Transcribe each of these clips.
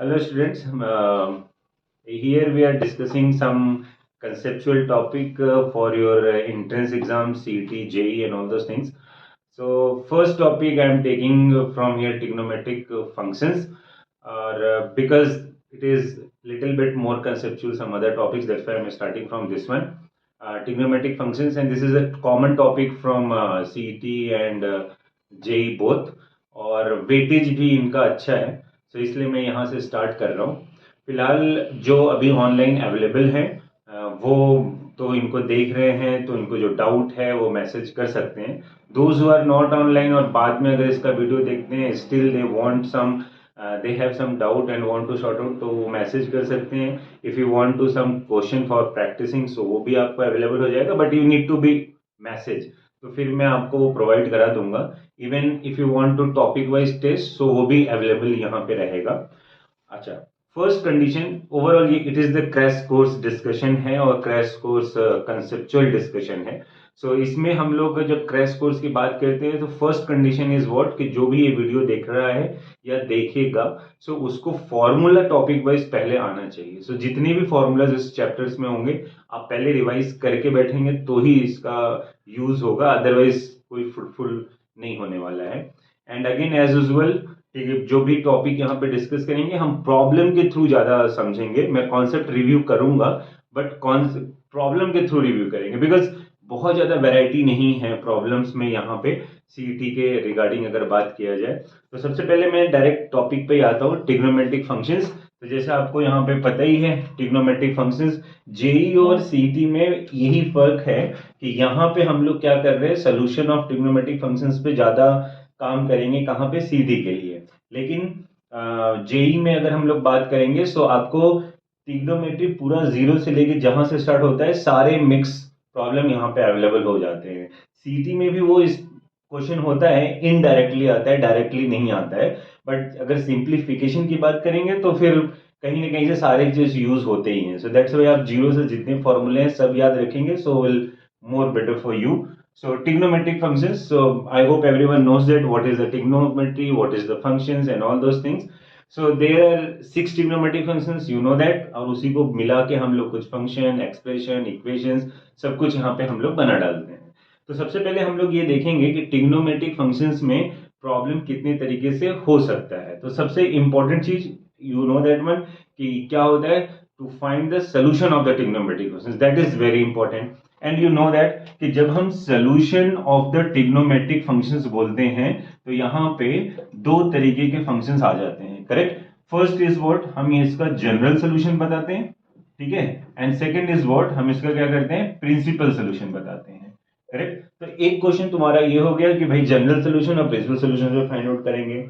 Hello students, here we are discussing some conceptual topic for your entrance exam, CET, JEE and all those things. So first topic I am taking from here trigonometric functions, because it is little bit more conceptual some other topics, that's why I am starting from this one. Trigonometric functions, and this is a common topic from CET and JEE both, और weightage भी इनका अच्छा है, तो इसलिए मैं यहाँ से स्टार्ट कर रहा हूँ। फिलहाल जो अभी ऑनलाइन अवेलेबल है वो तो इनको देख रहे हैं, तो इनको जो डाउट है वो मैसेज कर सकते हैं। Those who are not online और बाद में अगर इसका वीडियो देखते हैं, still they want some, they have some doubt and want to sort out, तो वो मैसेज कर सकते हैं। If you want to some question for practising, so वो भी आपको अवेलेबल हो जाएगा, but you need to be message, तो फिर मैं आपको वो प्रोवाइड करा दूंगा। Even if you want to topic wise test, सो वो भी अवेलेबल यहाँ पे रहेगा। अच्छा, फर्स्ट कंडीशन, ओवरऑल ये it is the crash course discussion है और क्रैश कोर्स कंसेप्चुअल डिस्कशन है। सो इसमें हम लोग जब क्रैश कोर्स की बात करते हैं, तो फर्स्ट कंडीशन इज व्हाट, कि जो भी ये वीडियो देख रहा है या देखेगा, सो उसको फॉर्मूला टॉपिक वाइज पहले आना चाहिए। सो जितने भी फॉर्मूलाज इस चैप्टर्स में होंगे, आप पहले रिवाइज करके बैठेंगे तो ही इसका यूज होगा, अदरवाइज कोई फ्रूटफुल नहीं होने वाला है। एंड अगेन एज यूजुअल, जो भी टॉपिक यहाँ पे डिस्कस करेंगे, हम प्रॉब्लम के थ्रू ज्यादा समझेंगे। मैं कॉन्सेप्ट रिव्यू करूंगा, बट प्रॉब्लम के थ्रू रिव्यू करेंगे, बिकॉज बहुत ज्यादा वैरायटी नहीं है प्रॉब्लम्स में यहाँ पे सीईटी के रिगार्डिंग अगर बात किया जाए। तो सबसे पहले मैं डायरेक्ट टॉपिक पे ही आता हूँ, ट्रिग्नोमेट्रिक फंक्शंस। तो जैसे आपको यहाँ पे पता ही है, ट्रिग्नोमेट्रिक फंक्शंस जेई और सीईटी में यही फर्क है कि यहाँ पे हम लोग क्या कर रहे हैं, सोल्यूशन ऑफ ट्रिग्नोमेट्रिक फंक्शंस पे ज्यादा काम करेंगे, कहाँ पे, सीईटी के लिए। लेकिन जेई में अगर हम लोग बात करेंगे, सो आपको ट्रिग्नोमेट्री पूरा जीरो से लेके जहां से स्टार्ट होता है, सारे मिक्स प्रॉब्लम यहाँ पे अवेलेबल हो जाते हैं। सीईटी में भी वो इस क्वेश्चन होता है, इनडायरेक्टली आता है, डायरेक्टली नहीं आता है। बट अगर सिंप्लीफिकेशन की बात करेंगे, तो फिर कहीं ना कहीं से सारे चीज यूज होते ही हैं। सो दैट्स वाई आप जीरो से जितने फॉर्मूले हैं सब याद रखेंगे, so will more better for you. So trigonometric functions. So I hope everyone knows that what is the trigonometry, what is the functions and all those things. So there are 6 trigonometric functions, you know that, और उसी को मिला के हम लोग कुछ function, expression, equations सब कुछ यहाँ पे हम लोग बना डालते हैं। तो सबसे पहले हम लोग ये देखेंगे कि ट्रिग्नोमेट्रिक फंक्शंस में प्रॉब्लम कितने तरीके से हो सकता है। तो सबसे इंपॉर्टेंट चीज, यू नो दैट वन, कि क्या होता है, to find the solution of the trigonometric functions, that is very important. And you know that कि जब हम solution of the trigonometric functions बोलते हैं, तो यहाँ पे दो तरीके के फंक्शंस आ जाते हैं, करेक्ट। फर्स्ट इज व्हाट, हम इसका जनरल सोल्यूशन बताते हैं, ठीक है। एंड सेकंड इज व्हाट, हम इसका क्या करते हैं, प्रिंसिपल सोल्यूशन बताते हैं, करेक्ट। तो एक क्वेश्चन तुम्हारा ये हो गया कि भाई जनरल सोल्यूशन और प्रिंसिपल सोल्यूशन जो फाइंड आउट करेंगे।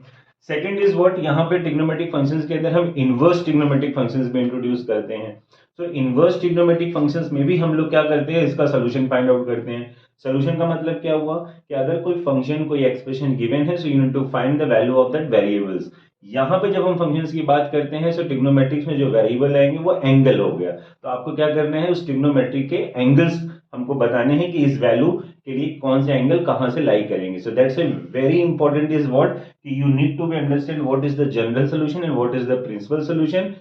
सेकंड इज व्हाट, यहाँ पे ट्रिग्नोमेट्रिक फंक्शंस के अंदर हम इनवर्स ट्रिग्नोमेट्रिक फंक्शंस में इंट्रोड्यूस करते हैं। तो इनवर्स ट्रिग्नोमेट्रिक फंक्शंस में भी हम लोग क्या करते हैं, इसका सोल्यूशन फाइंड आउट करते हैं। सोल्यूशन का मतलब क्या हुआ, कि अगर कोई फंक्शन, कोई एक्सप्रेशन गिवन है, so you need to find the value of that variables. यहाँ पे जब हम फंक्शंस की बात करते हैं, सो ट्रिग्नोमेट्रिक्स में जो वेरिएबल आएंगे वो एंगल हो गया। तो आपको क्या करना है, उस ट्रिग्नोमेट्री के एंगल्स हमको बताने हैं कि इस वैल्यू के लिए कौन से एंगल कहां से लाई करेंगे। So that's a very important is what, कि you need to be understand what is the general solution and what is the principal solution,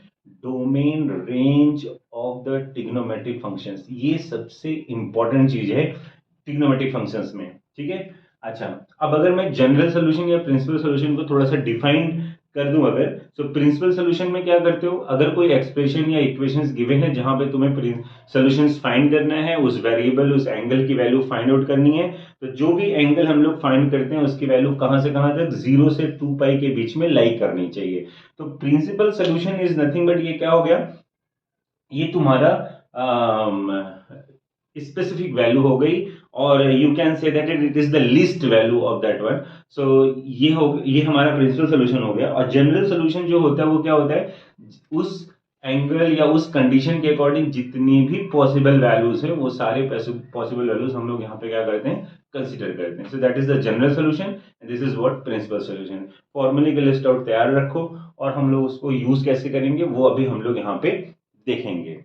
domain range of the trigonometric functions, ये सबसे इंपॉर्टेंट चीज है trigonometric functions में, ठीक है। अच्छा, अब अगर मैं जनरल सोल्यूशन या प्रिंसिपल सोल्यूशन को थोड़ा सा डिफाइन कर दूं, अगर तो प्रिंसिपल सोल्यूशन में क्या करते हो, अगर कोई एक्सप्रेशन या इक्वेशंस गिवन है जहां पे तुम्हें सोल्यूशंस फाइंड करना है, उस वेरिएबल, उस एंगल की वैल्यू फाइंड आउट करनी है, तो जो भी एंगल हम लोग फाइंड करते हैं उसकी वैल्यू कहां से कहां तक, 0 से 2 पाई के बीच में लाई करनी चाहिए। तो principal solution is nothing but, ये क्या हो गया, ये तुम्हारा स्पेसिफिक वैल्यू हो गई, और you can say that it is the least value of that one. So ये हमारा प्रिंसिपल सोल्यूशन हो गया। और जनरल सोल्यूशन जो होता है वो क्या होता है, उस एंगल या उस कंडीशन के अकॉर्डिंग जितनी भी पॉसिबल वैल्यूज है, वो सारे पॉसिबल वैल्यूज हम लोग यहाँ पे क्या करते हैं, कंसिडर करते हैं। So that is the general solution and this is what principal solution. फॉर्मूले का लिस्ट आउट तैयार रखो, और हम लोग उसको यूज कैसे करेंगे वो अभी हम लोग यहाँ पे देखेंगे।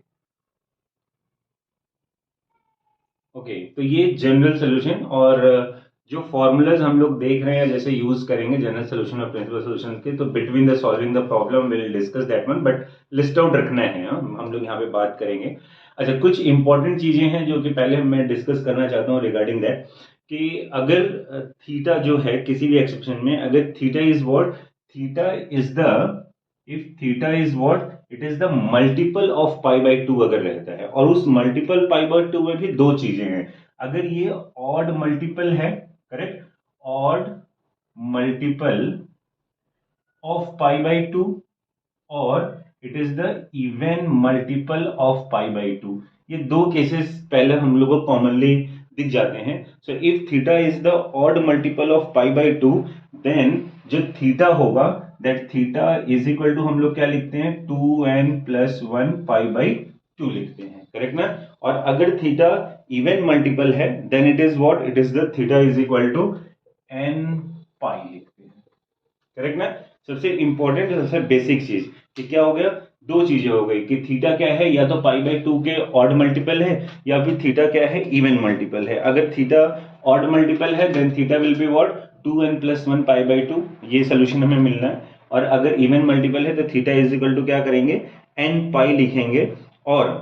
ओके, तो ये जनरल सोल्यूशन। और जो फॉर्मूलाज हम लोग देख रहे हैं जैसे यूज करेंगे जनरल सोल्यूशन और प्रिंसिपल सोल्यूशन के, तो between the solving the problem will discuss that one, but list out रखना है। हम लोग यहाँ पे बात करेंगे। अच्छा, कुछ इंपॉर्टेंट चीजें हैं जो कि पहले मैं डिस्कस करना चाहता हूँ रिगार्डिंग दैट, कि अगर थीटा जो है किसी भी एक्सप्रेशन में, अगर theta is what, theta is the, if theta is what, it is the multiple of pi by to अगर रहता है, और उस मल्टीपल पाई बाई टू में भी दो चीजें हैं। अगर ये ऑड मल्टीपल है, correct, odd multiple of pi by two, और it is the even multiple of pi by two, ये दो केसेस पहले हम लोग को कॉमनली दिख जाते हैं। So if theta is the odd multiple of pi by two, then जो थीटा होगा, that theta is equal to, हम लोग क्या लिखते हैं, 2n+1 पाई बाई टू लिखते हैं, करेक्ट ना। और अगर थीटा इवन मल्टीपल है, then it is what, it is the theta is equal to n pi लिखते हैं, करेक्ट ना। सबसे इंपॉर्टेंट, सबसे बेसिक चीज कि क्या हो गया, दो चीजें हो गई कि थीटा क्या है, या तो पाई बाई टू के ऑड मल्टीपल है, या फिर थीटा क्या है, इवन मल्टीपल है। अगर थीटा ऑड मल्टीपल है, then theta will be what, 2n+1 pi by two, ये सोल्यूशन हमें मिलना है। और अगर इवन मल्टीपल है तो थीटा इज इक्वल टू क्या करेंगे, n पाई लिखेंगे, और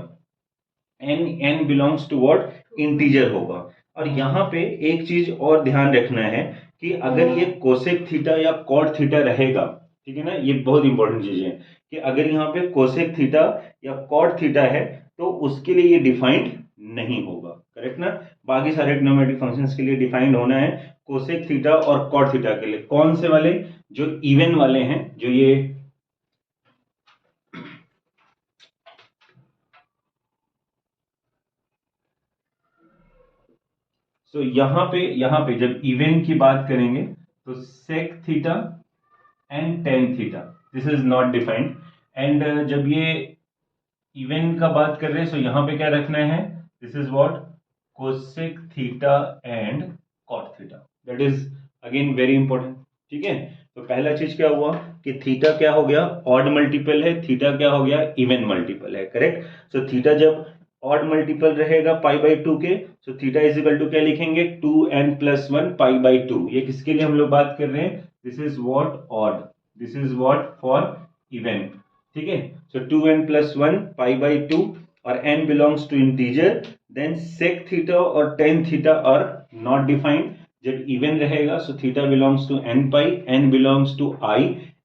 n belongs to what, integer होगा। और यहाँ पे एक चीज और ध्यान रखना है कि अगर ये कोसेक थीटा या कॉट थीटा रहेगा, ठीक है ना, ये बहुत इंपॉर्टेंट चीज है कि अगर यहाँ पे कोसेक थीटा या कॉट थीटा है तो उसके लिए ये डिफाइंड नहीं होगा, करेक्ट ना। बाकी सारे ट्रिग्नोमेट्रिक फंक्शंस के लिए डिफाइंड होना है, कोसेक थीटा और कॉट थीटा के लिए कौन से वाले, जो इवन वाले हैं, जो ये तो यहाँ पे जब इवन की बात करेंगे तो sec theta and tan theta, this is not defined. And जब ये इवन का बात कर रहे हैं तो यहाँ पे क्या रखना है, दिस इज व्हाट, cosec theta and cot theta, that is again very important, ठीक है। तो पहला चीज क्या हुआ कि थीटा क्या हो गया, ऑड मल्टीपल है, थीटा क्या हो गया, इवन मल्टीपल है, करेक्ट। सो थीटा जब ऑड मल्टीपल रहेगा पाई बाई टू के, so theta is equal to क्या लिखेंगे, 2n+1 पाई बाई टू। ये किसके लिए हम लोग बात कर रहे हैं, this is what odd, this is what for even, ठीक है। So 2n+1 pi by two, और n belongs to integer, then sec theta और tan theta are not defined. जब इवन रहेगा so theta belongs to n pi, n belongs to i,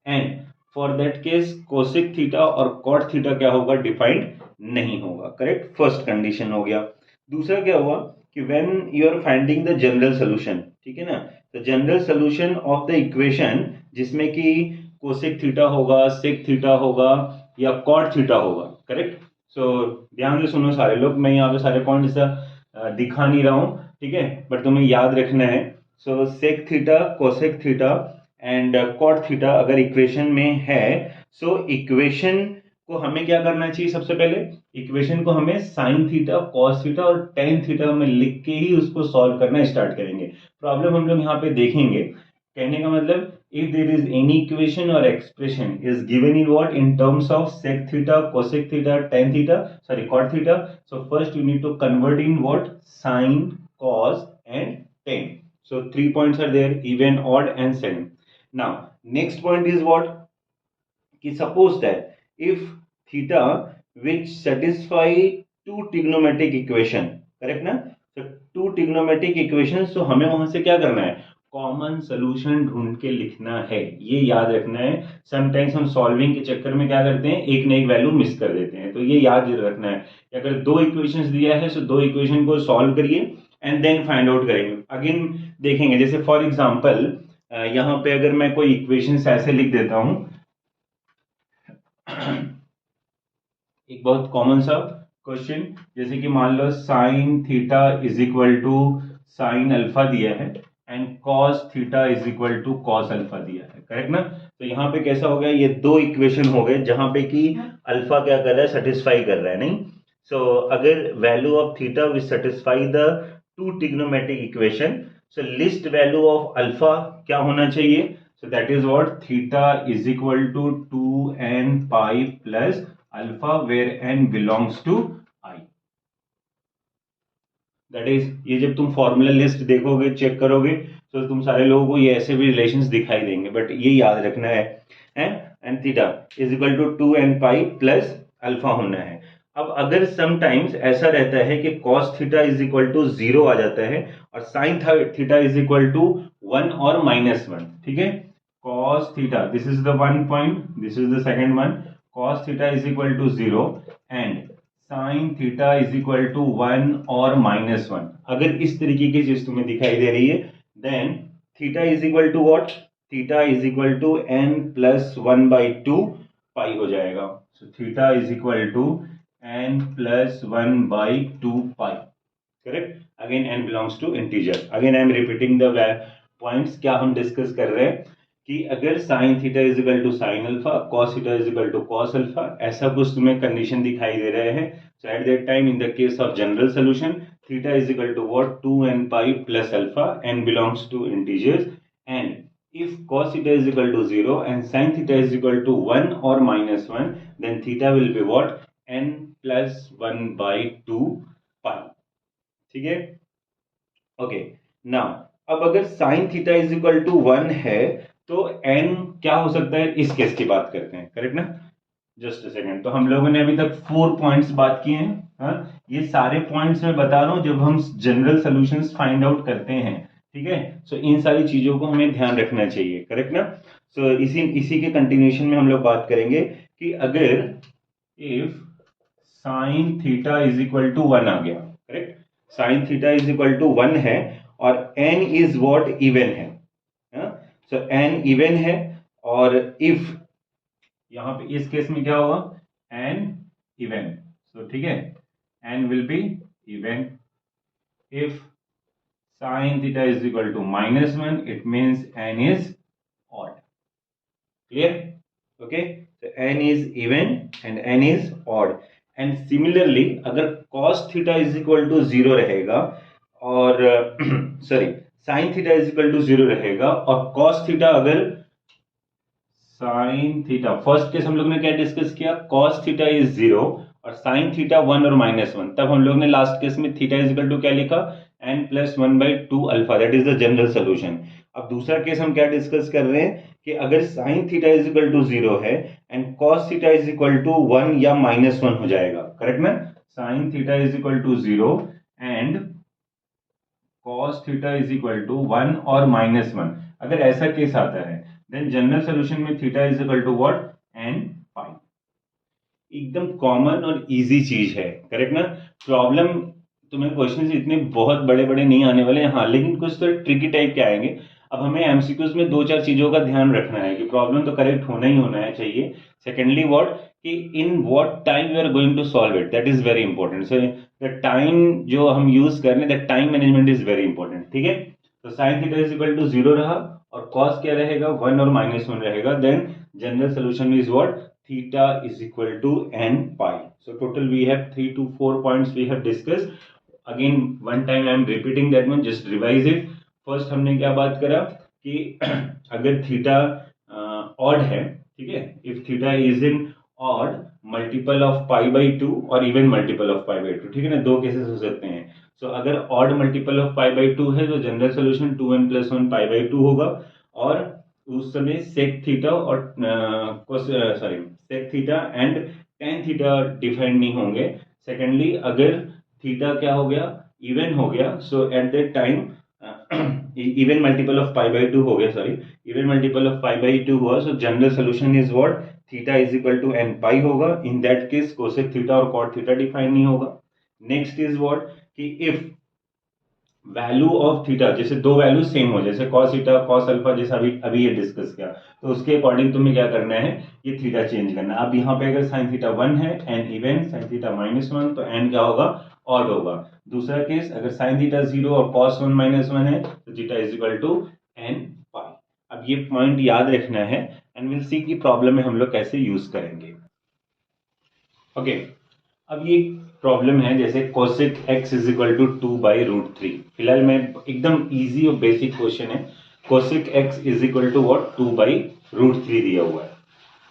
and for that case cosec theta और cot theta क्या होगा, defined नहीं होगा, correct. First condition हो गया। दूसरा क्या हुआ कि when you are finding the general solution, ठीक है ना, तो general solution of the equation जिसमें कि कोसेक थीटा होगा, सेक थीटा होगा या कॉट थीटा होगा, करेक्ट। सो ध्यान से सुनो सारे लोग, मैं यहाँ पे सारे पॉइंट्स दिखा नहीं रहा हूँ, ठीक है, बट तुम्हें याद रखना है। So sec theta, cosec theta and cot theta अगर इक्वेशन में है, सो इक्वेशन को हमें क्या करना चाहिए, सबसे पहले इक्वेशन को हमें साइन थीटा, कॉस थीटा और टेन थीटा में लिख के ही उसको सॉल्व करना स्टार्ट करेंगे। प्रॉब्लम हम लोग यहाँ पे देखेंगे, कहने का मतलब, if there is any equation or expression is given in what, in terms of sec theta, cosec theta, tan theta, sorry, cot theta, so first you need to convert in what, sine, cos and tan. So 3 points are there, even, odd and sine. Now next point is what, कि suppose that if theta which satisfy two trigonometric equation, correct ना, so two trigonometric equations, तो हमें वहां से क्या करना है, common solution ढूंढ के लिखना है, ये याद रखना है। समटाइम्स हम सॉल्विंग के चक्कर में क्या करते हैं, एक ना एक वैल्यू मिस कर देते हैं, तो ये याद रखना है। अगर दो इक्वेशंस दिया है तो दो इक्वेशन को सॉल्व करिए एंड देन फाइंड आउट करेंगे। अगेन देखेंगे, जैसे फॉर एग्जांपल यहाँ पे अगर मैं कोई इक्वेशंस ऐसे लिख देता हूं, एक बहुत कॉमन सा क्वेश्चन, जैसे कि मान लो sine theta is equal to sine alpha दिया है and cos theta is equal to cos alpha दिया है, करेक्ट ना। तो यहाँ पे कैसा हो गया, ये दो इक्वेशन हो गए जहां पे कि अल्फा क्या कर रहा है, सेटिस्फाई कर रहा है, नहीं। सो अगर value of theta which satisfy the two trigonometric equation, so least value of alpha क्या होना चाहिए, so that is what, theta is equal to 2n pi plus alpha where n belongs to I. That is ये जब तुम formula list देखोगे, check करोगे, तो तुम सारे लोगों को ये ऐसे भी रिलेशंस दिखाई देंगे, बट ये याद रखना है and theta is equal to 2n pi plus alpha होना है। अब अगर समटाइम्स ऐसा रहता है कि cos theta is equal to 0 आ जाता है और sin theta is equal to 1 और -1, ठीक है, cos theta, this is the one point, this is the second one, cos theta is equal to 0 and sin theta is equal to 1 और -1, अगर इस तरीके की चीज तुम्हें दिखाई दे रही है, then theta is equal to what, theta is equal to n plus 1/2 pi हो जाएगा। So theta is equal to n plus 1/2 pi, correct. Again n belongs to integer. Again I am repeating the points. क्या हम discuss कर रहे हैं कि अगर sine theta is equal to sine alpha, cos theta is equal to cos alpha, ऐसा कुछ तुम्हें कंडीशन दिखाई दे रहे हैं, so at that time in the case of general solution theta is equal to what, 2n pi plus alpha, n belongs to integers, and if cos theta is equal to 0 and sin theta is equal to 1 or -1, then theta will be what, n plus 1/2 pi, ठीक है। Okay, now अब अगर sin theta is equal to 1 है तो n क्या हो सकता है, इस केस की बात करते हैं, करेक्ट ना। जस्ट अ सेकेंड, तो हम लोगों ने अभी तक 4 पॉइंट्स बात किए हैं, हाँ, ये सारे पॉइंट्स मैं बता रहा हूं जब हम जनरल सॉल्यूशंस फाइंड आउट करते हैं, ठीक है। सो इन सारी चीजों को हमें ध्यान रखना चाहिए, करेक्ट ना। सो इसी के कंटिन्यूएशन में हम लोग बात करेंगे कि अगर if sine theta is equal to 1 आ गया, correct, sine theta is equal to 1 है और n इज व्हाट, इवन है, सो n इवन है, और इफ यहां पे इस केस में क्या होगा, n इवन, सो ठीक है, n will be even. If sin theta is equal to -1, it means n is odd. Clear? Okay, so n is even and n is odd. And similarly अगर cos theta is equal to 0 रहेगा और sorry sin theta is equal to 0 रहेगा और cos theta अगर sin theta, first case हम लोग ने क्या डिस्कस किया, cos theta is 0 और sin theta 1 और -1, तब हम लोग ने लास्ट केस में थीटा इज इक्वल टू क्या लिखा, n plus 1/2 alpha, that is the general solution. अब दूसरा केस हम क्या डिस्कस कर रहे हैं कि अगर sin theta is equal to 0 है and cos theta is equal to 1 या -1 हो जाएगा, करेक्ट ना। sin theta is equal to 0 and cos theta is equal to 1 और -1, अगर ऐसा केस आता है देन जनरल सोल्यूशन में theta is equal to what, n pi. एकदम कॉमन और इजी चीज है, करेक्ट ना। प्रॉब्लम तुम्हें क्वेश्चंस इतने बहुत बड़े बड़े नहीं आने वाले, हाँ, लेकिन कुछ तो ट्रिकी टाइप के आएंगे। अब हमें एमसीक्यूज में 2-4 चीजों का ध्यान रखना है कि प्रॉब्लम तो करेक्ट होना ही होना है चाहिए। सेकेंडली व्हाट, कि in what time we are going to solve it, that is very important. So the time जो हम यूज कर रहे हैं, that time management is very important, ठीक है। तो sine theta is equal to 0 रहा और कॉस क्या रहेगा, 1 और -1 रहेगा, then general solution is what, theta is equal to n pi. So total we have 3 to 4 points we have discussed. Again one time I am repeating that one, just revise it. First हमने क्या बात करा कि अगर theta odd है, ठीक है, if theta is in odd multiple of pi by 2 और even multiple of pi by 2, ठीक है ना, दो केसेस हो सकते हैं। So अगर odd multiple of pi by 2 है तो general solution 2n plus 1 pi by 2 होगा, और उस समय सेक थीटा और sec theta and tan theta defined नहीं होंगे। सेकेंडली अगर थीटा क्या हो गया, इवन हो गया, so at that time even multiple of pi by 2 हो गया, sorry, even multiple of pi by 2 हुआ, so general solution is what, theta is equal to n pi होगा। In that case cosec theta और cot theta define नहीं होगा। Next is what, कि if value of theta, जैसे दो value same हो, जैसे cos थीटा cos अल्फा, जैसे अभी ये डिस्कस किया, तो उसके अकॉर्डिंग तुम्हें क्या करना है, ये थीटा चेंज करना है। अब यहाँ पे अगर sin थीटा 1 है n इवन, sin थीटा -1, तो n क्या होगा, ऑड होगा। दूसरा केस अगर sin थीटा 0 और cos 1 -1 है तो theta is equal to n pi. अब ये पॉइंट याद रखना है एंड विल सी की प्रॉब्लम में हम लोग कैसे यूज करेंगे। ओके, अब ये प्रॉब्लम है जैसे cosec x is equal to 2/√3। फिलहाल मैं एकदम इजी और बेसिक क्वेश्चन है, cosec x is equal to what, 2/√3 दिया हुआ है।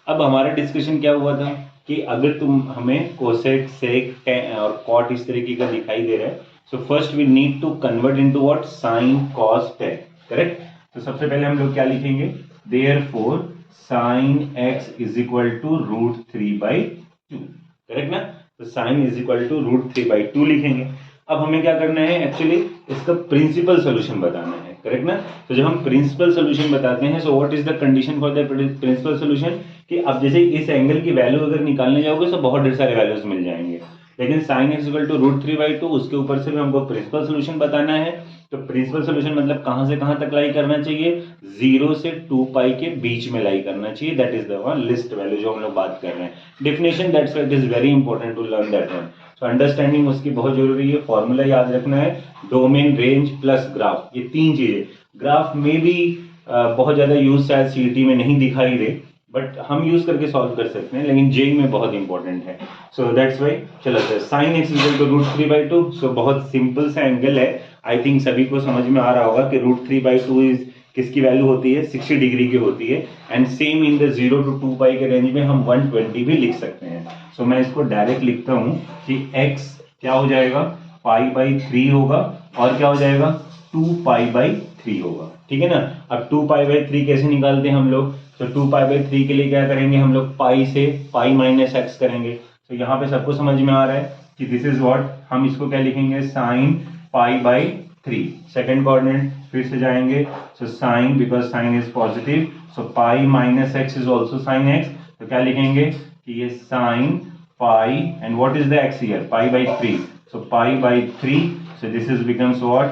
अब हमारा डिस्कशन क्या हुआ था कि अगर तुम हमें कोसेक सेक और कॉट इस तरीके का दिखाई दे रहा है, so first we need to convert into what, sine cos tan, correct. तो सबसे पहले हम लोग क्या लिखेंगे, therefore sine x is equal to √3/2, correct ना। तो साइन इज इक्वल टू √3/2 लिखेंगे। अब हमें क्या करना है, एक्चुअली इसका प्रिंसिपल सोल्यूशन बताना है, करेक्ट ना। तो जब हम प्रिंसिपल सोल्यूशन बताते हैं, so what is the condition for the principal solution, कि अब जैसे इस एंगल की वैल्यू अगर निकालने जाओगे तो बहुत ढेर सारे वैल्यूज मिल जाएंगे, लेकिन साइन x इक्वल टू √3/2 उसके ऊपर से भी हमको प्रिंसिपल सोल्यूशन बताना है। तो प्रिंसिपल सोल्यूशन मतलब कहां से कहां तक लाई करना चाहिए, 0 से 2π के बीच में लाई करना चाहिए, that is the one least value जो हम लोग बात कर रहे हैं। Definition, that's why it is very important to learn that one. तो अंडरस्टैंडिंग उसकी बहुत जरूरी है। फॉर्मूला याद रखना है, डोमेन, रेंज प्लस ग्राफ, ये तीन चीजें। ग्राफ में भी बहुत ज्यादा यूज शायद सीईटी में नहीं दिखाई दे, बट हम यूज करके सॉल्व कर सकते हैं, लेकिन जेई में बहुत इंपॉर्टेंट है। सो दैट्स वाई चलो sir, sine x equal to √3/2। सो बहुत सिंपल सा एंगल है, आई थिंक सभी को समझ में आ रहा होगा कि √3/2 इज किसकी वैल्यू होती है, 60 डिग्री की होती है। And same in the 0 to 2π के रेंज में हम 120 भी लिख सकते हैं। सो मैं इसको डायरेक्ट लिखता हूं कि x क्या हो जाएगा, π/3 होगा, और क्या हो जाएगा, 2π/3 होगा, ठीक है ना। अब 2π/3 कैसे निकालते हैं हम लोग, तो 2π/3 के लिए क्या करेंगे हम लोग, पाई से पाई माइनस एक्स करेंगे। तो यहाँ पे सबको समझ में आ रहा है कि दिस इज व्हाट, हम इसको क्या लिखेंगे, साइन π/3। सेकंड कोऑर्डिनेट फिर से जाएंगे, so sine, because sine is positive, so pi minus x is also sine x. तो क्या लिखेंगे कि ये sine pi, and what is the x here, π/3, so π/3, so this is becomes what,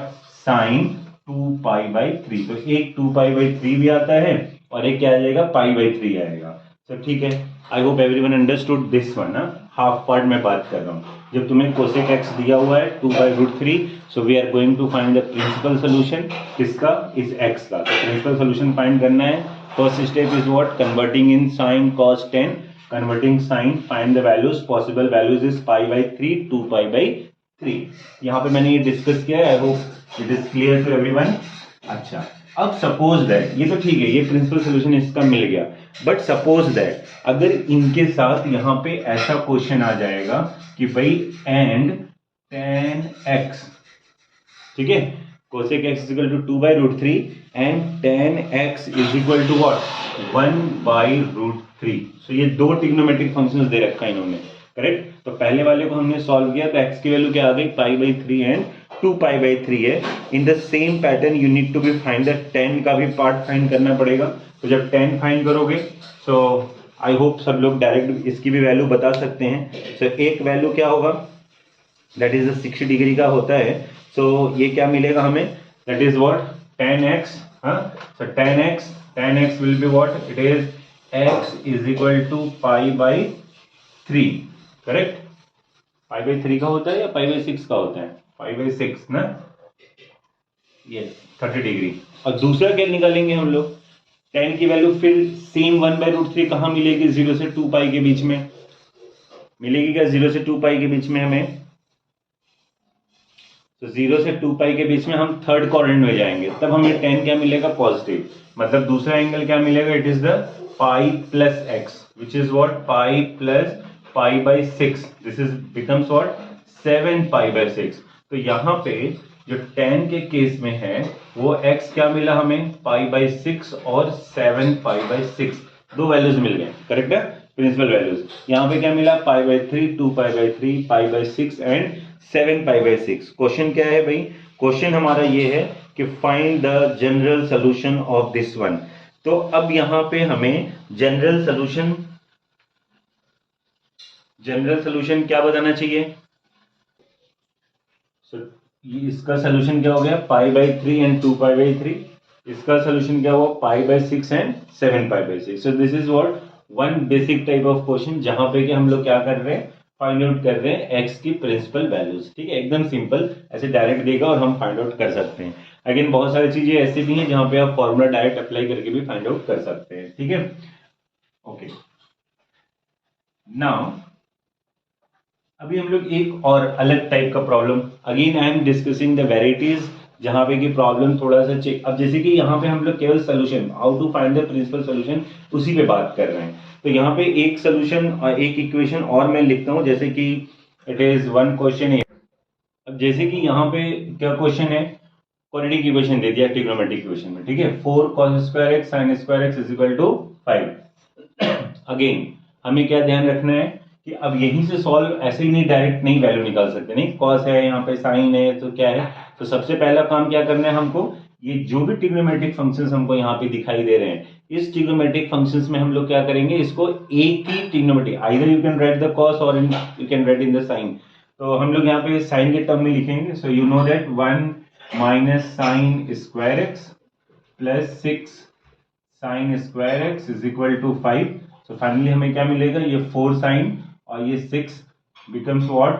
sine 2π/3। तो एक 2π/3 भी आता है और एक क्या आ जाएगा, π/3 आएगा। तो ठीक है, I hope everyone understood this one. Half part में बात कर रहा हूँ। जब तुम्हें कोसेक एक्स दिया हुआ है 2/√3, so we are going to find the principal solution, किसका, इस एक्स का। तो प्रिंसिपल सोल्यूशन फाइंड करना है। First step is what, converting in sine cos 10, converting sine, find the values, possible values is π/3, 2π/3। यहाँ पे मैंने ये डिस्कस किया है, I hope it is clear to everyone. अच्छा, अब सपोज दैट, ये तो ठीक है, ये प्रिंसिपल सोल्यूशन इसका मिल गया, बट सपोज दैट अगर इनके साथ यहाँ पे ऐसा क्वेश्चन आ जाएगा कि भाई एंड tan x, ठीक है, cosec x is equal to 2/√3 and tan x is equal to what, 1/√3। सो ये दो ट्रिग्नोमेट्रिक फंक्शंस दे रखा है इन्होंने, करेक्ट। तो पहले वाले को हमने सॉल्व किया तो x की वैल्यू क्या आ गई, π/3 एंड 2π/3 है। In the same pattern you need to be find the tan का भी पार्ट फाइंड करना पड़ेगा। तो जब tan फाइंड करोगे, सो आई होप सब लोग डायरेक्ट इसकी भी वैल्यू बता सकते हैं। सो एक वैल्यू क्या होगा, दैट इज 60 डिग्री का होता है। सो ये क्या मिलेगा हमें, that is what, tan x। So tan x will be what, it is x is equal to π/3, correct. π/3 का होता है या π/6 का होता है, π/6 ना, यस, 30 डिग्री। और दूसरा क्या निकालेंगे हम लोग, tan की वैल्यू फिर सेम 1/√3 कहाँ मिलेगी, 0 से 2π के बीच में मिलेगी क्या, 0 से 2π के बीच में हमें। तो 0 से 2π के बीच में हम थर्ड क्वाड्रेंट में जाएंगे, तब हमें tan क्या मिलेगा, पॉजिटिव। मतलब दूसरा एंगल क्या मिलेगा, it is the pi plus x, which is what, pi plus π/6, this is becomes what, 7π/6। तो यहाँ पे जो tan के केस में है वो x क्या मिला हमें, π/6 और 7π/6, दो वैल्यूज मिल गए, करेक्ट है, प्रिंसिपल वैल्यूज। यहाँ पे क्या मिला, π/3, 2π/3, π/6 एंड 7π/6। क्वेश्चन क्या है भाई, क्वेश्चन हमारा ये है कि find the general solution of this one. तो अब यहाँ पे हमें जनरल सोल्यूशन क्या बताना चाहिए। इसका सोल्यूशन क्या हो गया, π/3 एंड 2π/3। इसका सोल्यूशन क्या हुआ, π/6 and 7π/6। So this is what, one basic type of question, जहां पे कि हम लोग क्या कर रहे हैं, फाइंड आउट कर रहे हैं एक्स की प्रिंसिपल वैल्यूज। ठीक है, एकदम सिंपल, ऐसे डायरेक्ट देगा और हम फाइंड आउट कर सकते हैं। अगेन बहुत सारी चीजें ऐसी भी हैं जहां पे आप फॉर्मूला डायरेक्ट अप्लाई करके भी फाइंड आउट कर सकते हैं। ठीक है, ओके। नाउ अभी हम लोग एक और अलग टाइप का problem, again I am discussing the varieties, जहां पे कि प्रॉब्लम थोड़ा सा चेक, अब जैसे कि यहाँ पे हम लोग केवल solution, how to find the principal solution, उसी पे बात कर रहे हैं। तो यहाँ पे एक सोल्यूशन और एक इक्वेशन और मैं लिखता हूँ, जैसे कि इट इज वन क्वेश्चन अब जैसे कि यहाँ पे क्या क्वेश्चन है, क्वाड्रेटिक इक्वेशन दे दिया ट्रिग्नोमेट्रिक इक्वेशन में, ठीक है, 4 cos square x sin square x is equal to 5। Again हमें क्या ध्यान रखना है कि अब यहीं से सॉल्व ऐसे ही नहीं, डायरेक्ट नहीं वैल्यू निकाल सकते, नहीं, कॉस है यहाँ पे, साइन है, तो क्या है, तो सबसे पहला काम क्या करना है हमको, ये जो भी ट्रिग्नोमेट्रिक फंक्शंस हमको यहाँ पे दिखाई दे रहे हैं, इस ट्रिग्नोमेट्रिक फंक्शंस में हम लोग क्या करेंगे, इसको एक ही trigonometric, either you can write the cos और you can write in the sine. तो हम लोग यहाँ पे साइन के टर्म में लिखेंगे, so you know that 1 minus sine square x plus 6 sine square x is equal to 5। So finally हमें क्या मिलेगा, ये 4 साइन और ये 6 becomes what,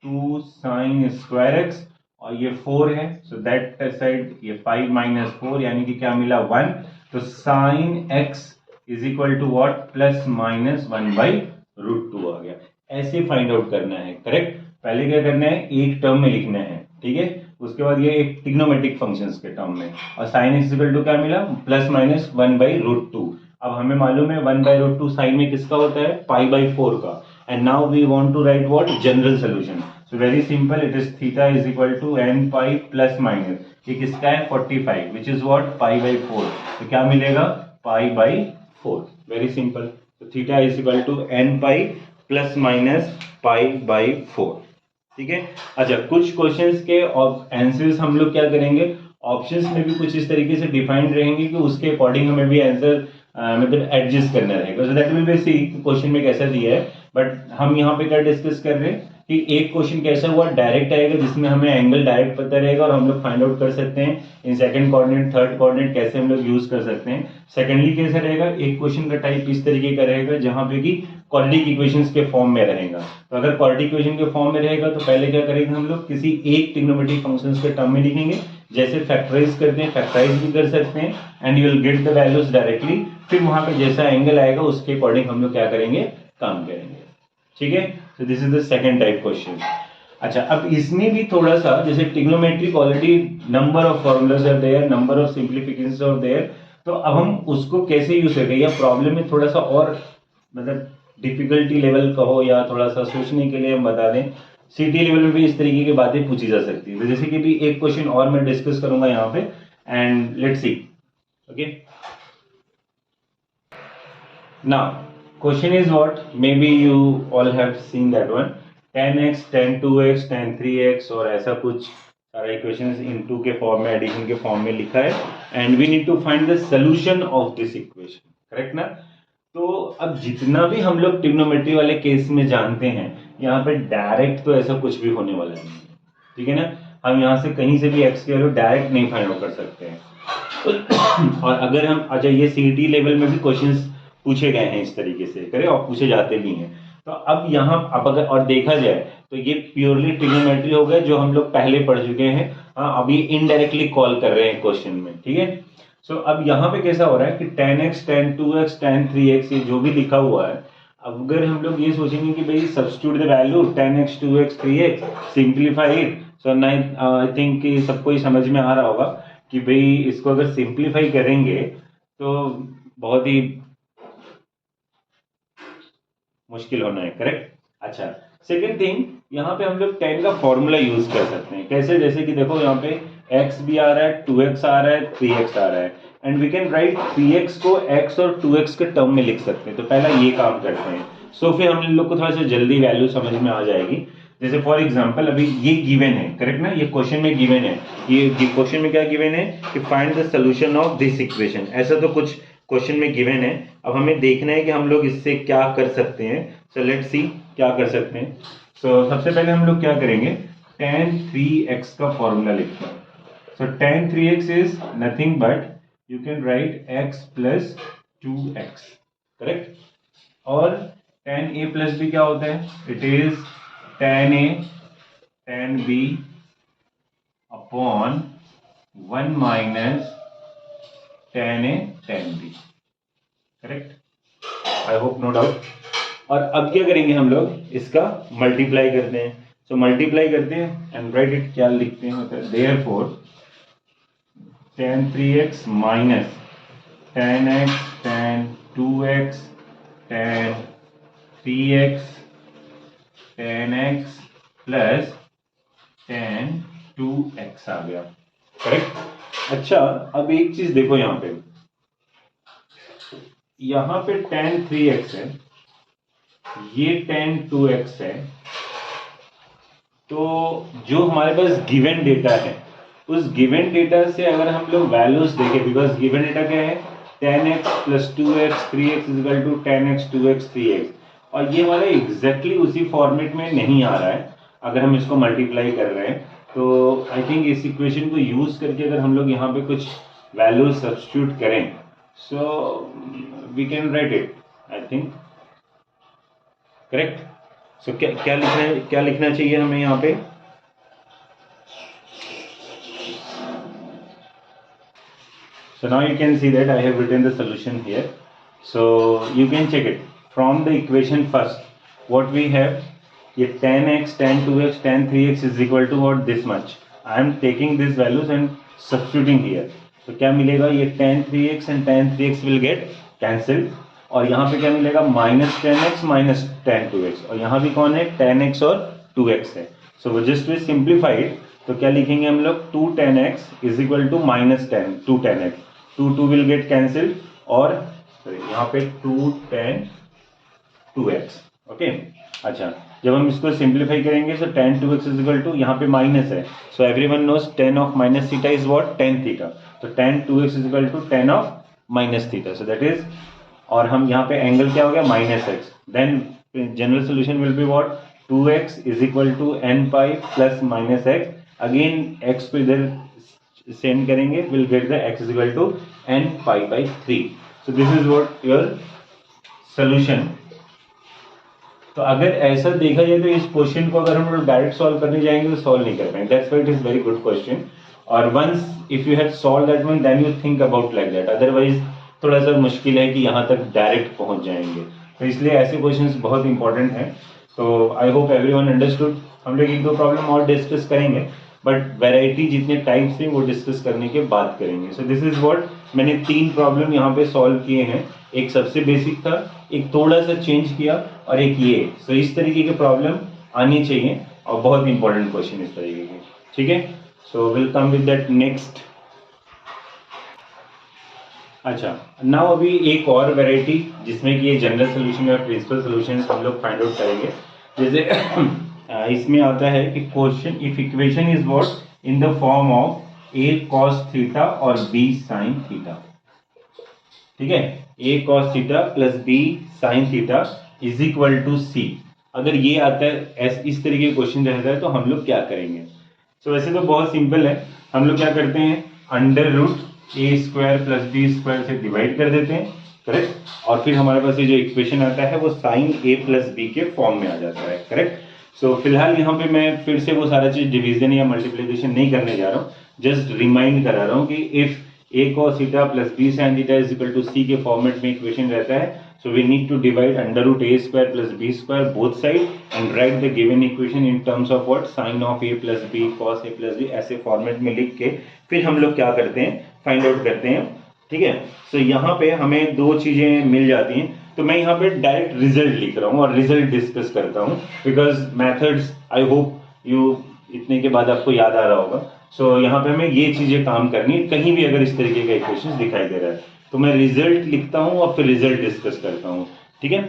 2 sine square x और ये 4 है, सो दैट साइड ये 5 माइनस 4 यानी कि क्या मिला 1। तो sine x is equal to what, plus minus 1/√2 आ गया। ऐसे फाइंड आउट करना है, करेक्ट। पहले क्या करना है, एक टर्म में लिखना है, ठीक है, उसके बाद ये एक ट्रिग्नोमेट्रिक फंक्शंस के टर्म में, और साइन एक्स इक्वल टू क्या मिला, प्लस माइनस 1/√2। अब हमें मालूम है 1/√2 साइन में किसका होता है, π/4 का। And now we want to write what, general solution. So very simple, it is theta is equal to n pi plus minus, ये किसका है 45 विच इज व्हाट π/4। तो क्या मिलेगा π/4, वेरी सिंपल। तो theta is equal to n pi plus minus π/4, ठीक है। अच्छा, कुछ क्वेश्चंस के आंसर्स हम लोग क्या करेंगे, ऑप्शंस में भी कुछ इस तरीके से डिफाइंड रहेंगे कि उसके अकॉर्डिंग हमें भी आंसर मतलब एडजस्ट करना रहेगा। So that will be see question में कैसा दिया है, बट हम यहाँ पे क्या डिस्कस कर रहे हैं कि एक क्वेश्चन कैसा हुआ, डायरेक्ट आएगा जिसमें हमें एंगल डायरेक्ट पता रहेगा और हम लोग फाइंड आउट कर सकते हैं in second coordinate, third coordinate कैसे हम लोग यूज कर सकते हैं। सेकेंडली कैसा रहेगा, एक क्वेश्चन का टाइप इस तरीके का रहेगा जहां पे कि क्वाड्रेटिक इक्वेशंस के फॉर्म में रहेगा। तो अगर क्वाड्रेटिक इक्वेशन के फॉर्म में रहेगा तो पहले क्या करेंगे हम लोग, किसी एक ट्रिग्नोमेट्रिक फंक्शंस के टर्म में लिखेंगे, जैसे फैक्टराइज करते हैं फैक्टराइज भी कर सकते हैं, and you will get the values directly. फिर वहां पे जैसा एंगल आएगा उसके अकॉर्डिंग हम लोग क्या करेंगे, काम करेंगे, ठीक है। So this is the second type question. अच्छा, अब इसमें भी थोड़ा सा, जैसे trigonometric already number of formulas are there, number of simplifications are there, तो अब हम उसको कैसे यूज करेंगे, या प्रॉब्लम में थोड़ा सा और मतलब डिफिकल्टी लेवल कहो या थोड़ा सा सोचने के लिए हम बता दें, सीटी लेवल में भी इस तरीके की बातें पूछी जा सकती है। तो जैसे कि भी एक क्वेश्चन और मैं डिस्कस करूंगा यहाँ पे, and let's see, okay. Now question is what, maybe you all have seen that one, 10x, 10(2x), 10(3x) और ऐसा कुछ सारा इक्वेशंस इनटू के फॉर्म में, एडिशन के फॉर्म में लिखा है, and we need to find the solution of this equation, correct ना। तो अब जितना भी हम लोग ट्रिग्नोमेट्री वाले केस में जानते हैं, यहाँ पे डायरेक्ट तो ऐसा कुछ भी होने वाला नहीं है, ठीक है ना। हम यहाँ से कहीं से भी एक्स की वैल्यू डायरेक्ट नहीं फाइंड आउट कर सकते हैं। और अगर हम, अच्छा, ये सीटी लेवल में भी क्वेश्चंस पूछे गए हैं इस तरीके से, करें, और पूछे जाते भी हैं। तो अब यहाँ अब अगर और देखा जाए तो ये प्योरली ट्रिग्नोमेट्री हो गया जो हम लोग पहले पढ़ चुके हैं। हाँ, अभी इनडायरेक्टली कॉल कर रहे हैं क्वेश्चन में, ठीक है। सो अब यहाँ पे कैसा हो रहा है कि 10x, 10(2x), 10(3x) ये जो भी लिखा हुआ है, अगर हम लोग ये सोचेंगे कि भाई substitute the value 10x, 2x, 3x, simplify it, so I think कि सबको ही समझ में आ रहा होगा कि भाई इसको अगर सिंप्लीफाई करेंगे तो बहुत ही मुश्किल होना है, करेक्ट। अच्छा, सेकेंड थिंग, यहाँ पे हम लोग 10 का फॉर्मूला यूज कर सकते हैं, कैसे, जैसे कि देखो यहाँ पे x भी आ रहा है, 2x आ रहा है, 3x आ रहा है, and we can right 3x को x और 2x के टर्म में लिख सकते हैं। तो पहला ये काम करते हैं, सो फिर हम लोग को थोड़ा सा जल्दी वैल्यू समझ में आ जाएगी। जैसे फॉर एग्जाम्पल अभी ये गिवन है, करेक्ट ना, ये क्वेश्चन में गिवन है, ये क्वेश्चन में क्या गिवन है कि find the solution of this equation, ऐसा तो कुछ क्वेश्चन में गिवन है। अब हमें देखना है कि हम लोग इससे क्या कर सकते हैं। सो लेट्स सी क्या कर सकते हैं। सो सबसे पहले हम लोग क्या करेंगे, tan 3x का फॉर्मूला लिखते हैं। So tan 3x is nothing but you can write x plus 2x, करेक्ट। और tan a प्लस b क्या होता है, it is tan a tan b upon 1 minus tan a tan b, correct. I hope no doubt. और अब क्या करेंगे हम लोग, इसका मल्टीप्लाई करते हैं। सो मल्टीप्लाई करते हैं एंड राइट इट, क्या लिखते हैं, मतलब therefore tan 3x minus tan x tan 2x tan 3x tan x plus tan 2x आ गया, करेक्ट। अच्छा, अब एक चीज देखो, यहाँ पे tan 3x है, ये tan 2x है, तो जो हमारे पास गिवन डेटा है, उस गिवन डेटा से अगर हम लोग वैल्यूज देखें, बिकॉज गिवन डेटा क्या है, tan x plus 2x 3x is equal to tan x 2x 3x, और ये हमारे एग्जैक्टली उसी फॉर्मेट में नहीं आ रहा है अगर हम इसको मल्टीप्लाई कर रहे हैं। तो आई थिंक इस इक्वेशन को यूज करके अगर हम लोग यहाँ पे कुछ वैल्यू सब्स्टिट्यूट करें, so we can write it, I think, correct. सो क्या लिखना चाहिए हमें यहाँ पे? So now you can see that I have written the solution here. So you can check it from the equation first. What we have, ये tan x, tan 2x, tan 3x is equal to what, this much. I am taking these values and substituting here. तो क्या मिलेगा, ये tan 3x and tan 3x will get cancelled, और यहाँ पे क्या मिलेगा, minus tan x minus tan 2x, और यहाँ भी कौन है, tan x और 2x है। सो जस्ट वी सिंप्लीफाइड, तो क्या लिखेंगे हम लोग, 2 tan x इज इक्वल टू minus 2 tan x, 2 will get cancelled, और यहाँ पे 2 tan 2x, ओके। अच्छा, जब हम इसको सिंप्लीफाई करेंगे, so tan 2x is equal to, यहाँ पे माइनस है, so everyone knows tan of minus theta is what, tan theta, तो tan 2x is equal to tan of minus theta, so that is, और हम यहाँ पे angle क्या हो गया, minus x, then general solution will be what, 2x is equal to n pi plus minus x, again x को इधर send करेंगे, will get the x is equal to n pi by 3। So this is what your solution. तो अगर ऐसा देखा जाए तो इस क्वेश्चन को अगर हम लोग डायरेक्ट सॉल्व करने जाएंगे तो सॉल्व नहीं कर पाएंगे, that's why it is very good question, और once if you have solve that one then you think about like that, otherwise थोड़ा सा मुश्किल है कि यहाँ तक डायरेक्ट पहुंच जाएंगे, तो इसलिए ऐसे क्वेश्चंस बहुत इंपॉर्टेंट हैं। तो आई होप एवरीवन अंडरस्टूड। हम लोग एक दो प्रॉब्लम और डिस्कस करेंगे, बट वैरायटी जितने टाइप्स हैं वो डिस्कस करने के बाद करेंगे। सो दिस इज व्हाट, मैंने 3 प्रॉब्लम यहाँ पे सॉल्व किए हैं, एक सबसे बेसिक था, एक थोड़ा सा चेंज किया, और एक ये। सो इस तरीके के प्रॉब्लम आनी चाहिए, और बहुत इंपॉर्टेंट क्वेश्चन इस तरीके के, ठीक है। So will come with that next. अच्छा, नाउ अभी एक और वैरायटी जिसमें कि ये जनरल सोल्यूशन और प्रिंसिपल सोल्यूशन हम लोग फाइंड आउट करेंगे। जैसे इसमें आता है कि question if equation is what in the form of a cos theta और b sin थीटा, ठीक है, a cos theta plus b sin theta is equal to c। अगर ये आता है इस तरीके का क्वेश्चन रहता है तो हम लोग क्या करेंगे? सो वैसे तो बहुत सिंपल है, हम लोग क्या करते हैं, अंडर रूट ए स्क्वायर प्लस बी स्क्वायर से डिवाइड कर देते हैं, करेक्ट, और फिर हमारे पास ये जो इक्वेशन आता है वो साइन ए प्लस बी के फॉर्म में आ जाता है, करेक्ट। सो फिलहाल यहाँ पे मैं फिर से वो सारा चीज डिवीजन या मल्टीप्लिकेशन नहीं करने जा रहा हूँ, जस्ट रिमाइंड करा रहा हूँ कि if a cos theta plus b sin theta is equal to c के फॉर्मेट में इक्वेशन रहता है, so we need to divide under root a square plus b square both side and write the given equation in terms of what, sin of a plus b cos a plus b, ऐसे format में लिख के फिर हम लोग क्या करते हैं, फाइंड आउट करते हैं, ठीक है। सो यहाँ पे हमें दो चीजें मिल जाती हैं, तो मैं यहाँ पे डायरेक्ट रिजल्ट लिख रहा हूँ और रिजल्ट डिस्कस करता हूँ, because methods I hope you इतने के बाद आपको याद आ रहा होगा। सो यहाँ पे हमें ये चीजें काम करनी है, कहीं भी अगर इस तरीके का इक्वेशन दिखाई दे रहा है तो मैं रिजल्ट लिखता हूँ और फिर रिजल्ट डिस्कस करता हूँ, ठीक है।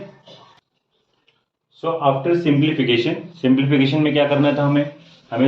सो आफ्टर सिंप्लीफिकेशन में क्या करना था हमें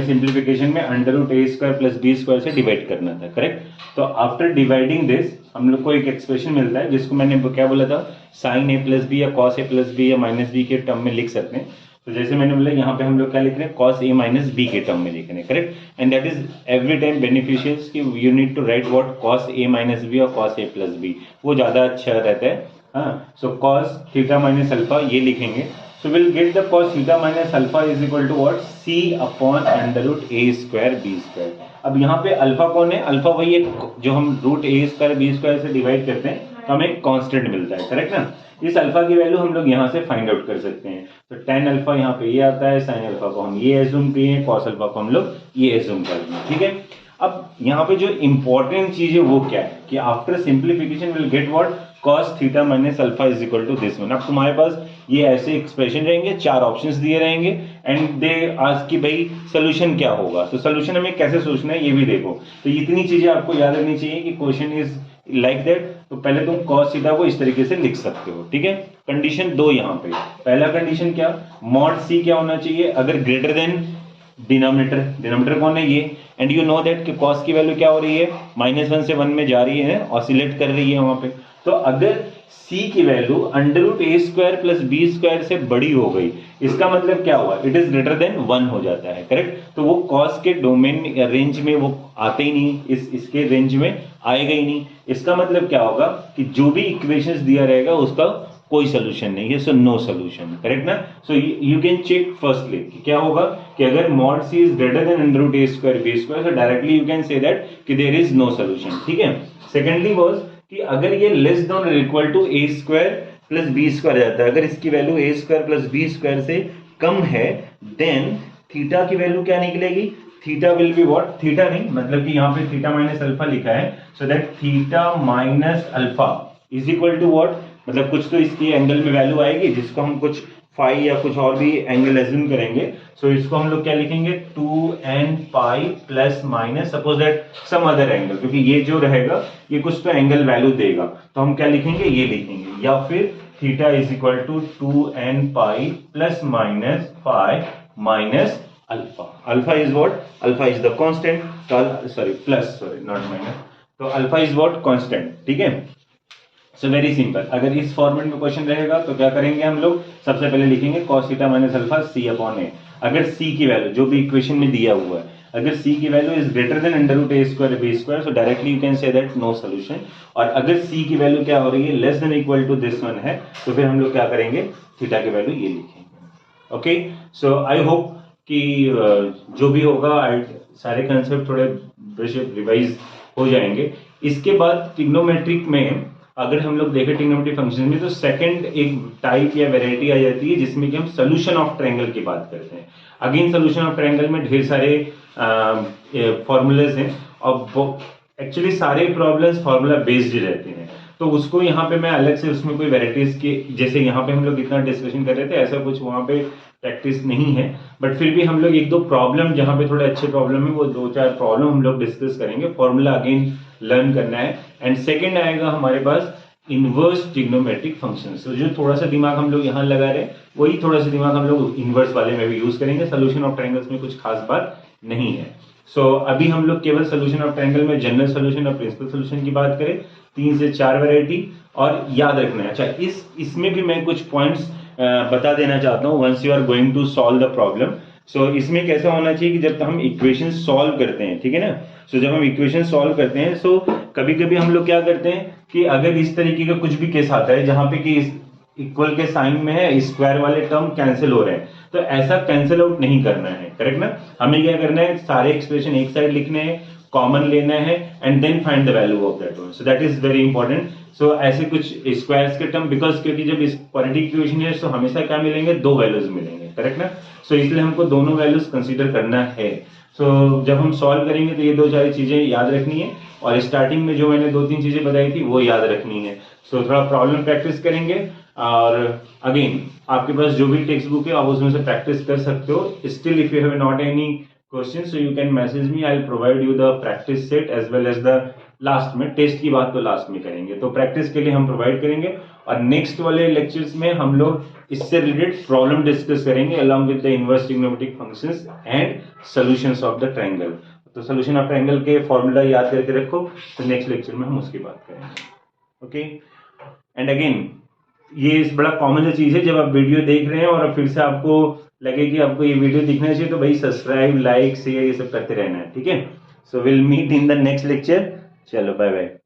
सिंप्लीफिकेशन में अंडर रूट ए स्क्वायर प्लस बी स्क्वायर से डिवाइड करना था, करेक्ट। तो आफ्टर डिवाइडिंग दिस हम लोग को एक एक्सप्रेशन मिलता है जिसको मैंने क्या बोला था, साइन ए प्लस बी या कॉस ए प्लस बी या माइनस बी के टर्म में लिख सकते हैं। तो जैसे मैंने बोला यहाँ पे हम लोग क्या लिख रहे हैं, cos a माइनस बी के टर्म में लिख रहे हैं, correct, and that is every time beneficial कि you need to write what, cos a minus b और cos a प्लस बी, वो ज्यादा अच्छा रहता है। हाँ, so cos theta minus alpha ये लिखेंगे, so will get the cos theta minus alpha is equal to what, c upon under root a square b square. अब यहाँ पे अल्फा कौन है, अल्फा वही है जो हम root a square b square से डिवाइड करते हैं तो हमें एक कांस्टेंट मिलता है, करेक्ट ना। इस अल्फा की वैल्यू हम लोग यहाँ से फाइंड आउट कर सकते हैं, तो tan अल्फा यहाँ पे ये आता है, sin अल्फा को हम ये एज्यूम किए हैं, cos अल्फा को हम लोग ये एज्यूम कर दिए, ठीक है। अब यहाँ पे जो इंपॉर्टेंट चीज है वो क्या है कि after simplification will get what, cos theta minus alpha is equal to this one. अब तुम्हारे पास ये ऐसे एक्सप्रेशन रहेंगे, 4 ऑप्शंस दिए रहेंगे एंड दे आस्क कि भाई सोल्यूशन क्या होगा, तो सोल्यूशन हमें कैसे सोचना है ये भी देखो। तो इतनी चीजें आपको याद रखनी चाहिए कि क्वेश्चन इज लाइक दैट। तो पहले तुम cos थीटा को इस तरीके से लिख सकते हो, ठीक है। कंडीशन 2 यहाँ पे, पहला कंडीशन क्या, मॉड सी क्या होना चाहिए, अगर ग्रेटर देन डिनोमिनेटर कौन है ये, एंड यू नो दैट कि cos की वैल्यू क्या हो रही है, -1 से 1 में जा रही है, ऑसिलेट कर रही है वहां पे। तो अगर c की वैल्यू √a² + b² से बड़ी हो गई, इसका मतलब क्या हुआ, इट इज ग्रेटर देन 1 हो जाता है, करेक्ट। तो वो cos के डोमेन रेंज में वो आते ही नहीं, इसके रेंज में आएगा ही नहीं। इसका मतलब क्या होगा कि जो भी इक्वेशंस दिया रहेगा उसका कोई सोल्यूशन नहीं है, सो नो सोल्यूशन, करेक्ट ना। So you can check firstly क्या होगा कि अगर mod c is greater than √a² b², so directly you can say that कि देयर इज नो सोल्यूशन, ठीक है। सेकेंडली वाज कि अगर ये लेस देन और इक्वल टू a² + b² जाता है, अगर इसकी वैल्यू a² + b² से कम है, देन थीटा की वैल्यू क्या निकलेगी, theta will be what, theta नहीं मतलब कि यहाँ पे थीटा माइनस अल्फा लिखा है, so that theta minus alpha is equal to what, मतलब कुछ तो इसकी एंगल में वैल्यू आएगी जिसको हम कुछ फाई या कुछ और भी एंगल एज्यूम करेंगे। सो इसको हम लोग क्या लिखेंगे, 2n pi plus minus suppose that some other angle, क्योंकि ये जो रहेगा ये कुछ तो एंगल वैल्यू देगा, तो हम क्या लिखेंगे, ये लिखेंगे, या फिर theta is equal to 2n pi plus minus phi minus alpha. Alpha is what, alpha is the constant, plus not minus, तो अल्फा इज व्हाट, कांस्टेंट, ठीक है। सो वेरी सिंपल, अगर इस फॉर्मेट में क्वेश्चन रहेगा तो क्या करेंगे हम लोग, सबसे पहले लिखेंगे cos theta minus alpha c/a। अगर c की वैल्यू जो भी इक्वेशन में दिया हुआ है, अगर c की value is greater than √a² b², so directly you can say that no solution. और अगर c की वैल्यू क्या हो रही है, less than equal to this one है, तो फिर हम लोग क्या करेंगे, थीटा की वैल्यू ये लिखेंगे। ओके, सो आई होप कि जो भी होगा सारे कंसेप्ट थोड़े रिवाइज हो जाएंगे। इसके बाद ट्रिग्नोमेट्रिक में अगर हम लोग देखें ट्रिग्नोमेट्रिक फंक्शन में, तो सेकंड एक टाइप या वैरायटी आ जाती है जिसमें कि हम सोल्यूशन ऑफ ट्रायंगल की बात करते हैं। अगेन सोल्यूशन ऑफ ट्रायंगल में ढेर सारे फॉर्मूलाज हैं और एक्चुअली सारे प्रॉब्लम्स फॉर्मूला बेस्ड रहते हैं, तो उसको यहाँ पे मैं अलग से उसमें कोई वैरायटीज के, जैसे यहाँ पे हम लोग इतना डिस्कशन कर रहे थे, ऐसा कुछ वहाँ पे प्रैक्टिस नहीं है, बट फिर भी हम लोग एक दो प्रॉब्लम जहाँ पे थोड़े अच्छे प्रॉब्लम है वो 2-4 प्रॉब्लम हम लोग डिस्कस करेंगे। फॉर्मूला अगेन लर्न करना है। एंड सेकंड आएगा हमारे पास इनवर्स ट्रिग्नोमेट्रिक फंक्शंस, तो जो थोड़ा सा दिमाग हम लोग यहाँ लगा रहे हैं वही थोड़ा सा दिमाग हम लोग इनवर्स वाले में भी यूज करेंगे। सोल्यूशन ऑफ ट्रायंगल्स में कुछ खास बात नहीं है। सो अभी हम लोग केवल सोल्यूशन ऑफ ट्रायंगल में जनरल सोल्यूशन और प्रिंसिपल सोल्यूशन की बात करें, 3 से 4 वैरायटी और याद रखना है। अच्छा, इसमें भी मैं कुछ पॉइंट्स बता देना चाहता हूँ once you are going to solve the problem. So इसमें कैसा होना चाहिए कि जब हम इक्वेशन सॉल्व करते हैं, ठीक है ना, सो जब हम इक्वेशन सॉल्व करते हैं, सो कभी कभी हम लोग क्या करते हैं कि अगर इस तरीके का कुछ भी केस आता है जहां पे कि इक्वल के साइन में है, स्क्वायर वाले टर्म कैंसिल हो रहे हैं, तो ऐसा कैंसिल आउट नहीं करना है, करेक्ट ना। हमें क्या करना है, सारे एक्सप्रेशन एक साइड लिखने हैं, कॉमन लेना है and then find the value of that one, so that is very important. So ऐसे कुछ स्क्वायर्स के टर्म, बिकॉज क्योंकि जब इस क्वाड्रेटिक इक्वेशन है तो हमेशा क्या मिलेंगे, 2 वैल्यूज मिलेंगे, करेक्ट ना। सो इसलिए हमको दोनों वैल्यूज कंसीडर करना है। सो जब हम सॉल्व करेंगे तो ये 2-4 चीजें याद रखनी है और स्टार्टिंग में जो मैंने 2-3 चीजें बताई थी वो याद रखनी है। सो थोड़ा प्रॉब्लम प्रैक्टिस करेंगे और अगेन आपके पास जो भी टेक्स्ट बुक है आप उसमें से प्रैक्टिस कर सकते हो। Still if you have not any question so you can message me, I will provide you the practice set as well as the last में, टेस्ट की बात तो लास्ट में करेंगे, तो प्रैक्टिस के लिए हम प्रोवाइड करेंगे। और नेक्स्ट वाले लेक्चर्स में हम लोग इससे रिलेटेड प्रॉब्लम डिस्कस करेंगे along with the inverse trigonometric functions and solutions of the triangle. तो सॉल्यूशन ऑफ ट्रायंगल के फॉर्मूला याद करके रखो, तो नेक्स्ट लेक्चर में हम उसकी बात करेंगे। ओके, एंड अगेन ये बड़ा कॉमन चीज है, जब आप वीडियो देख रहे हैं और फिर से आपको लगे कि आपको ये वीडियो दिखना चाहिए, तो भाई सब्सक्राइब, लाइक, शेयर ये सब करते रहना है, ठीक है। So will meet in the next lecture. चलो बाय बाय।